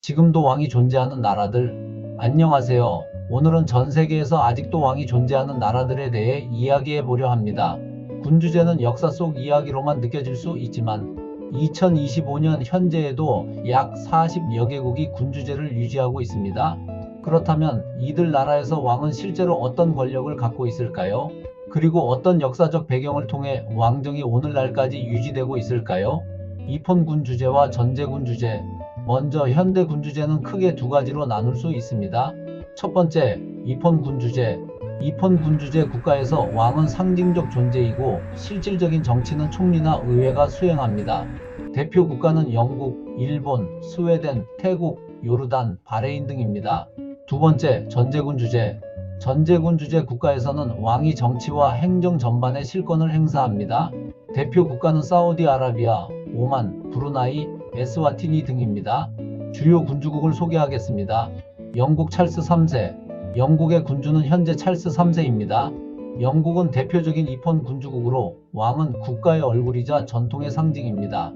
지금도 왕이 존재하는 나라들. 안녕하세요. 오늘은 전 세계에서 아직도 왕이 존재하는 나라들에 대해 이야기해 보려 합니다. 군주제는 역사 속 이야기로만 느껴질 수 있지만 2025년 현재에도 약 40여 개국이 군주제를 유지하고 있습니다. 그렇다면 이들 나라에서 왕은 실제로 어떤 권력을 갖고 있을까요? 그리고 어떤 역사적 배경을 통해 왕정이 오늘날까지 유지되고 있을까요? 입헌군주제와 전제군주제. 먼저 현대군주제는 크게 두 가지로 나눌 수 있습니다. 첫 번째, 입헌군주제. 입헌군주제 국가에서 왕은 상징적 존재이고 실질적인 정치는 총리나 의회가 수행합니다. 대표 국가는 영국, 일본, 스웨덴, 태국, 요르단, 바레인 등입니다. 두 번째, 전제군주제. 전제군주제 국가에서는 왕이 정치와 행정 전반에 실권을 행사합니다. 대표 국가는 사우디아라비아, 오만, 브루나이, 에스와티니 등입니다. 주요 군주국을 소개하겠습니다. 영국 찰스 3세. 영국의 군주는 현재 찰스 3세입니다. 영국은 대표적인 입헌 군주국으로 왕은 국가의 얼굴이자 전통의 상징입니다.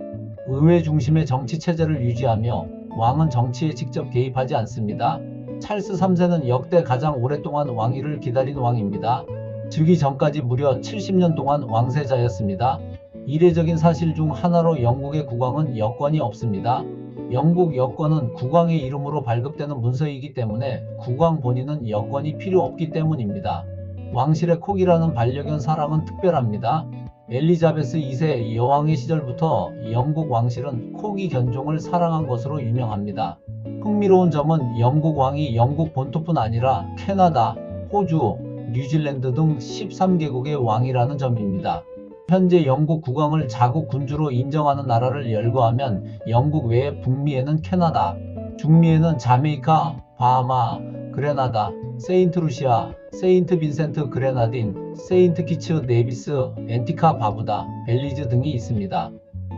의회 중심의 정치 체제를 유지하며 왕은 정치에 직접 개입하지 않습니다. 찰스 3세는 역대 가장 오랫동안 왕위를 기다린 왕입니다. 즉위 전까지 무려 70년 동안 왕세자였습니다. 이례적인 사실 중 하나로 영국의 국왕은 여권이 없습니다. 영국 여권은 국왕의 이름으로 발급되는 문서이기 때문에 국왕 본인은 여권이 필요 없기 때문입니다. 왕실의 콕이라는 반려견 사랑은 특별합니다. 엘리자베스 2세 여왕의 시절부터 영국 왕실은 콕이 견종을 사랑한 것으로 유명합니다. 흥미로운 점은 영국 왕이 영국 본토뿐 아니라 캐나다, 호주, 뉴질랜드 등 13개국의 왕이라는 점입니다. 현재 영국 국왕을 자국 군주로 인정하는 나라를 열거하면 영국 외에 북미에는 캐나다, 중미에는 자메이카, 바하마, 그레나다, 세인트루시아, 세인트 빈센트 그레나딘, 세인트 키츠 네비스, 앤티카 바부다, 벨리즈 등이 있습니다.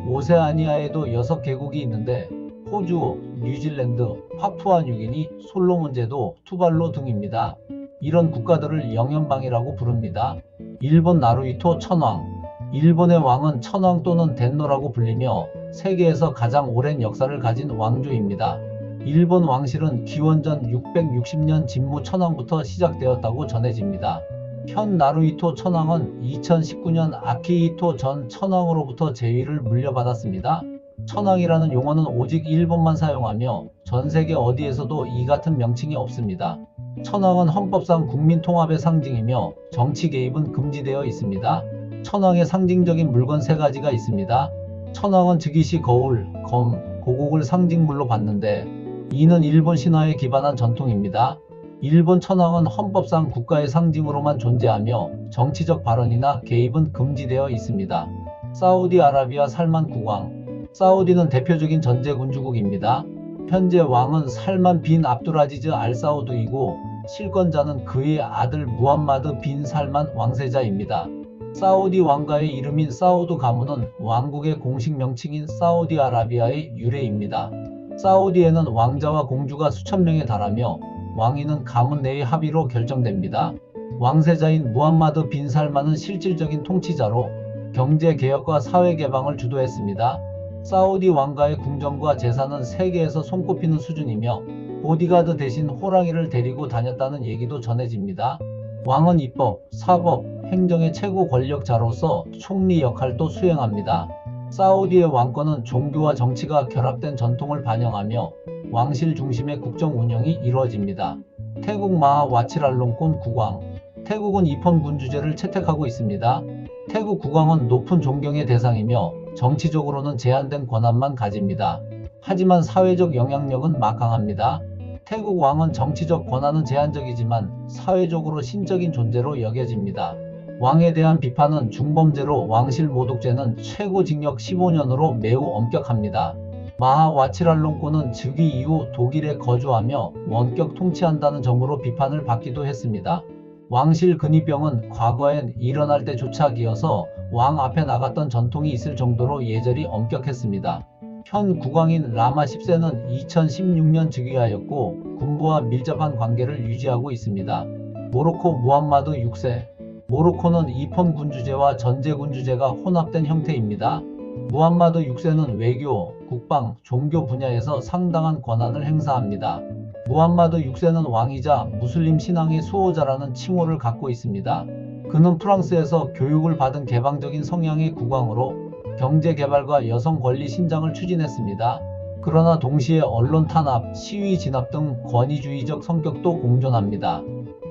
오세아니아에도 6개국이 있는데 호주, 뉴질랜드, 파푸아뉴기니, 솔로몬 제도, 투발루 등입니다. 이런 국가들을 영연방이라고 부릅니다. 일본 나루히토 천황. 일본의 왕은 천황 또는 덴노라고 불리며 세계에서 가장 오랜 역사를 가진 왕조입니다. 일본 왕실은 기원전 660년 진무 천황부터 시작되었다고 전해집니다. 현 나루히토 천황은 2019년 아키히토 전 천황으로부터 제위를 물려받았습니다. 천황이라는 용어는 오직 일본만 사용하며 전 세계 어디에서도 이 같은 명칭이 없습니다. 천황은 헌법상 국민 통합의 상징이며 정치 개입은 금지되어 있습니다. 천황의 상징적인 물건 3가지가 있습니다. 천황은 즉위시 거울, 검, 고국을 상징물로 봤는데 이는 일본 신화에 기반한 전통입니다. 일본 천황은 헌법상 국가의 상징으로만 존재하며 정치적 발언이나 개입은 금지되어 있습니다. 사우디아라비아 살만 국왕. 사우디는 대표적인 전제군주국입니다. 현재 왕은 살만 빈 압두라지즈 알 사우드이고 실권자는 그의 아들 무함마드 빈 살만 왕세자입니다. 사우디 왕가의 이름인 사우드 가문은 왕국의 공식 명칭인 사우디아라비아의 유래입니다. 사우디에는 왕자와 공주가 수천 명에 달하며 왕위는 가문 내의 합의로 결정됩니다. 왕세자인 무함마드 빈 살만은 실질적인 통치자로 경제 개혁과 사회 개방을 주도했습니다. 사우디 왕가의 궁정과 재산은 세계에서 손꼽히는 수준이며 보디가드 대신 호랑이를 데리고 다녔다는 얘기도 전해집니다. 왕은 입법, 사법, 행정의 최고 권력자로서 총리 역할도 수행합니다. 사우디의 왕권은 종교와 정치가 결합된 전통을 반영하며 왕실 중심의 국정 운영이 이루어집니다. 태국 마하 와치랄롱콘 국왕. 태국은 입헌 군주제를 채택하고 있습니다. 태국 국왕은 높은 존경의 대상이며 정치적으로는 제한된 권한만 가집니다. 하지만 사회적 영향력은 막강합니다. 태국 왕은 정치적 권한은 제한적이지만 사회적으로 신적인 존재로 여겨집니다. 왕에 대한 비판은 중범죄로 왕실 모독죄는 최고 징역 15년으로 매우 엄격합니다. 마하 와치랄롱코는 즉위 이후 독일에 거주하며 원격 통치한다는 점으로 비판을 받기도 했습니다. 왕실 근위병은 과거엔 일어날 때조차 기어서 왕 앞에 나갔던 전통이 있을 정도로 예절이 엄격했습니다. 현 국왕인 라마 10세는 2016년 즉위하였고 군부와 밀접한 관계를 유지하고 있습니다. 모로코 무함마드 6세. 모로코는 입헌 군주제와 전제 군주제가 혼합된 형태입니다. 무함마드 6세는 외교, 국방, 종교 분야에서 상당한 권한을 행사합니다. 무함마드 6세는 왕이자 무슬림 신앙의 수호자라는 칭호를 갖고 있습니다. 그는 프랑스에서 교육을 받은 개방적인 성향의 국왕으로 경제 개발과 여성 권리 신장을 추진했습니다. 그러나 동시에 언론 탄압, 시위 진압 등 권위주의적 성격도 공존합니다.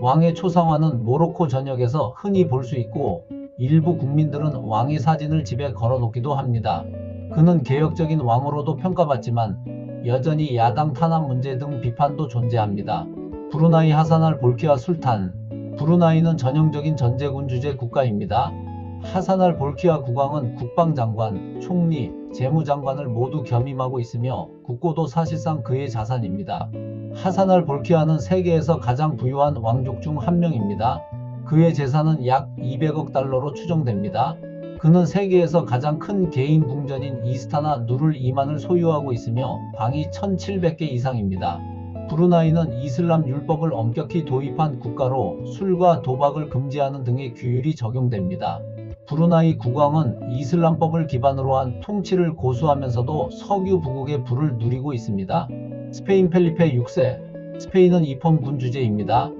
왕의 초상화는 모로코 전역에서 흔히 볼 수 있고 일부 국민들은 왕의 사진을 집에 걸어놓기도 합니다. 그는 개혁적인 왕으로도 평가받지만 여전히 야당 탄압 문제 등 비판도 존재합니다. 브루나이 하산 알 볼키아 술탄. 브루나이는 전형적인 전제군 주제 국가입니다. 하산 알 볼키아 국왕은 국방장관, 총리, 재무장관을 모두 겸임하고 있으며 국고도 사실상 그의 자산입니다. 하산 알 볼키아는 세계에서 가장 부유한 왕족 중 한 명입니다. 그의 재산은 약 200억 달러로 추정됩니다. 그는 세계에서 가장 큰 개인 궁전인 이스타나 누를 이만을 소유하고 있으며 방이 1700개 이상입니다. 브루나이는 이슬람 율법을 엄격히 도입한 국가로 술과 도박을 금지하는 등의 규율이 적용됩니다. 브루나이 국왕은 이슬람법을 기반으로 한 통치를 고수하면서도 석유 부국의 부를 누리고 있습니다. 스페인 펠리페 6세. 스페인은 입헌 군주제입니다.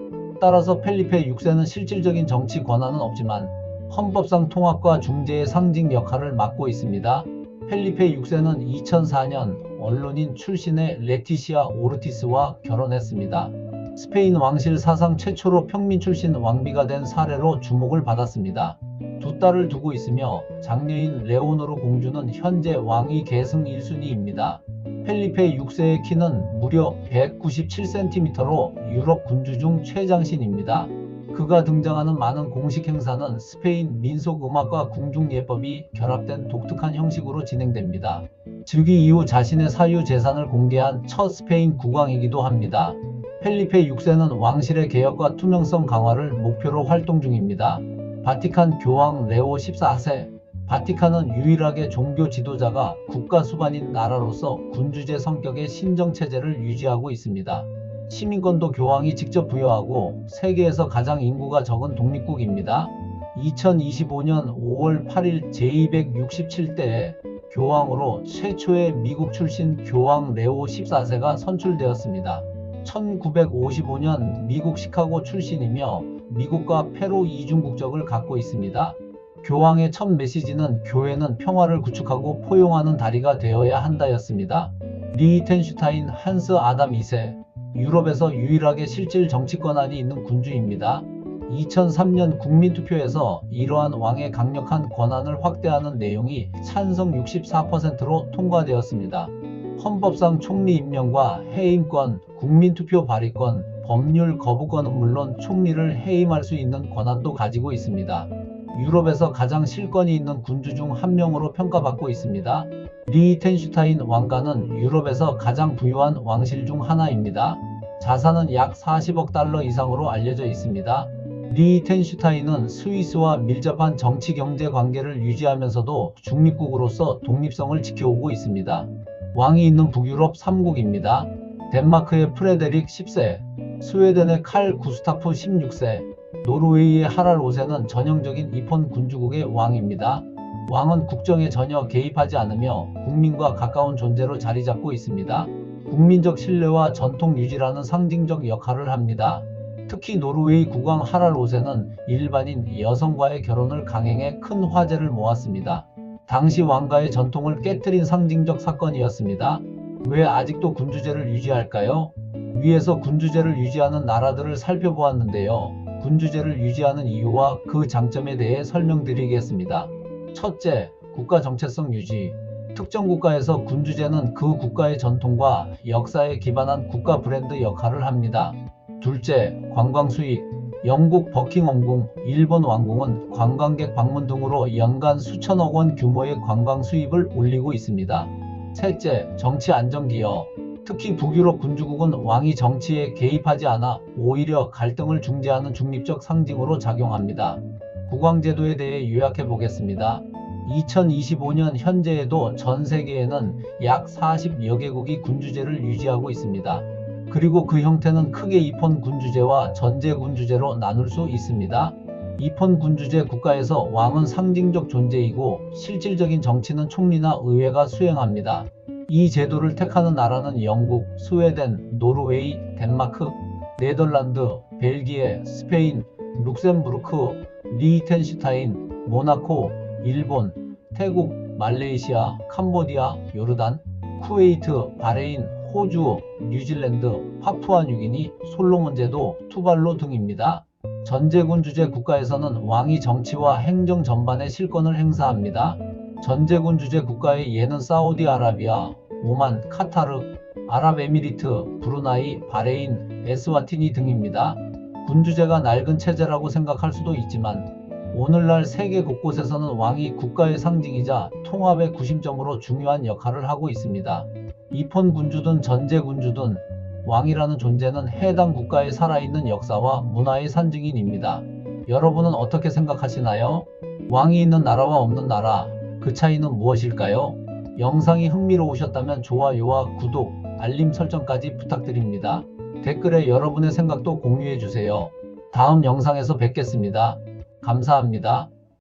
따라서 펠리페 6세는 실질적인 정치 권한은 없지만 헌법상 통합과 중재의 상징 역할을 맡고 있습니다. 펠리페 6세는 2004년 언론인 출신의 레티시아 오르티스와 결혼했습니다. 스페인 왕실 사상 최초로 평민 출신 왕비가 된 사례로 주목을 받았습니다. 두 딸을 두고 있으며 장녀인 레오노르 공주는 현재 왕위 계승 1순위입니다. 펠리페 6세의 키는 무려 197cm로 유럽 군주 중 최장신입니다. 그가 등장하는 많은 공식 행사는 스페인 민속음악과 궁중예법이 결합된 독특한 형식으로 진행됩니다. 즉위 이후 자신의 사유 재산을 공개한 첫 스페인 국왕이기도 합니다. 펠리페 6세는 왕실의 개혁과 투명성 강화를 목표로 활동 중입니다. 바티칸 교황 레오 14세. 바티칸은 유일하게 종교 지도자가 국가 수반인 나라로서 군주제 성격의 신정체제를 유지하고 있습니다. 시민권도 교황이 직접 부여하고 세계에서 가장 인구가 적은 독립국입니다. 2025년 5월 8일 제267대에 교황으로 최초의 미국 출신 교황 레오 14세가 선출되었습니다. 1955년 미국 시카고 출신이며 미국과 페루 이중 국적을 갖고 있습니다. 교황의 첫 메시지는 교회는 평화를 구축하고 포용하는 다리가 되어야 한다였습니다. 리히텐슈타인 한스 아담 2세. 유럽에서 유일하게 실질 정치 권한이 있는 군주입니다. 2003년 국민투표에서 이러한 왕의 강력한 권한을 확대하는 내용이 찬성 64%로 통과되었습니다. 헌법상 총리 임명과 해임권, 국민투표 발의권, 법률 거부권은 물론 총리를 해임할 수 있는 권한도 가지고 있습니다. 유럽에서 가장 실권이 있는 군주 중 한 명으로 평가받고 있습니다. 리히텐슈타인 왕가는 유럽에서 가장 부유한 왕실 중 하나입니다. 자산은 약 40억 달러 이상으로 알려져 있습니다. 리히텐슈타인은 스위스와 밀접한 정치 경제 관계를 유지하면서도 중립국으로서 독립성을 지켜오고 있습니다. 왕이 있는 북유럽 3국입니다. 덴마크의 프레데릭 10세, 스웨덴의 칼 구스타프 16세, 노르웨이의 하랄 5세는 전형적인 입헌 군주국의 왕입니다. 왕은 국정에 전혀 개입하지 않으며 국민과 가까운 존재로 자리 잡고 있습니다. 국민적 신뢰와 전통 유지라는 상징적 역할을 합니다. 특히 노르웨이 국왕 하랄 5세는 일반인 여성과의 결혼을 강행해 큰 화제를 모았습니다. 당시 왕가의 전통을 깨뜨린 상징적 사건이었습니다. 왜 아직도 군주제를 유지할까요? 위에서 군주제를 유지하는 나라들을 살펴보았는데요. 군주제를 유지하는 이유와 그 장점에 대해 설명드리겠습니다. 첫째, 국가 정체성 유지. 특정 국가에서 군주제는 그 국가의 전통과 역사에 기반한 국가 브랜드 역할을 합니다. 둘째, 관광 수익. 영국 버킹엄궁, 일본 왕궁은 관광객 방문 등으로 연간 수천억 원 규모의 관광 수입을 올리고 있습니다. 셋째, 정치 안정 기여. 특히 북유럽 군주국은 왕이 정치에 개입하지 않아 오히려 갈등을 중재하는 중립적 상징으로 작용합니다. 국왕제도에 대해 요약해 보겠습니다. 2025년 현재에도 전 세계에는 약 40여 개국이 군주제를 유지하고 있습니다. 그리고 그 형태는 크게 입헌 군주제와 전제 군주제로 나눌 수 있습니다. 이폰 군주제 국가에서 왕은 상징적 존재이고 실질적인 정치는 총리나 의회가 수행합니다. 이 제도를 택하는 나라는 영국, 스웨덴, 노르웨이, 덴마크, 네덜란드, 벨기에, 스페인, 룩셈부르크, 리히텐슈타인, 모나코, 일본, 태국, 말레이시아, 캄보디아, 요르단, 쿠웨이트, 바레인, 호주, 뉴질랜드, 파푸아뉴기니, 솔로몬 제도, 투발루 등입니다. 전제군 주제 국가에서는 왕이 정치와 행정 전반의 실권을 행사합니다. 전제군 주제 국가의 예는 사우디아라비아, 오만, 카타르, 아랍에미리트, 브루나이, 바레인, 에스와티니 등입니다. 군주제가 낡은 체제라고 생각할 수도 있지만 오늘날 세계 곳곳에서는 왕이 국가의 상징이자 통합의 구심점으로 중요한 역할을 하고 있습니다. 이폰 군주든 전제 군주든 왕이라는 존재는 해당 국가의 살아있는 역사와 문화의 산증인입니다. 여러분은 어떻게 생각하시나요? 왕이 있는 나라와 없는 나라, 그 차이는 무엇일까요? 영상이 흥미로우셨다면 좋아요와 구독, 알림 설정까지 부탁드립니다. 댓글에 여러분의 생각도 공유해주세요. 다음 영상에서 뵙겠습니다. 감사합니다.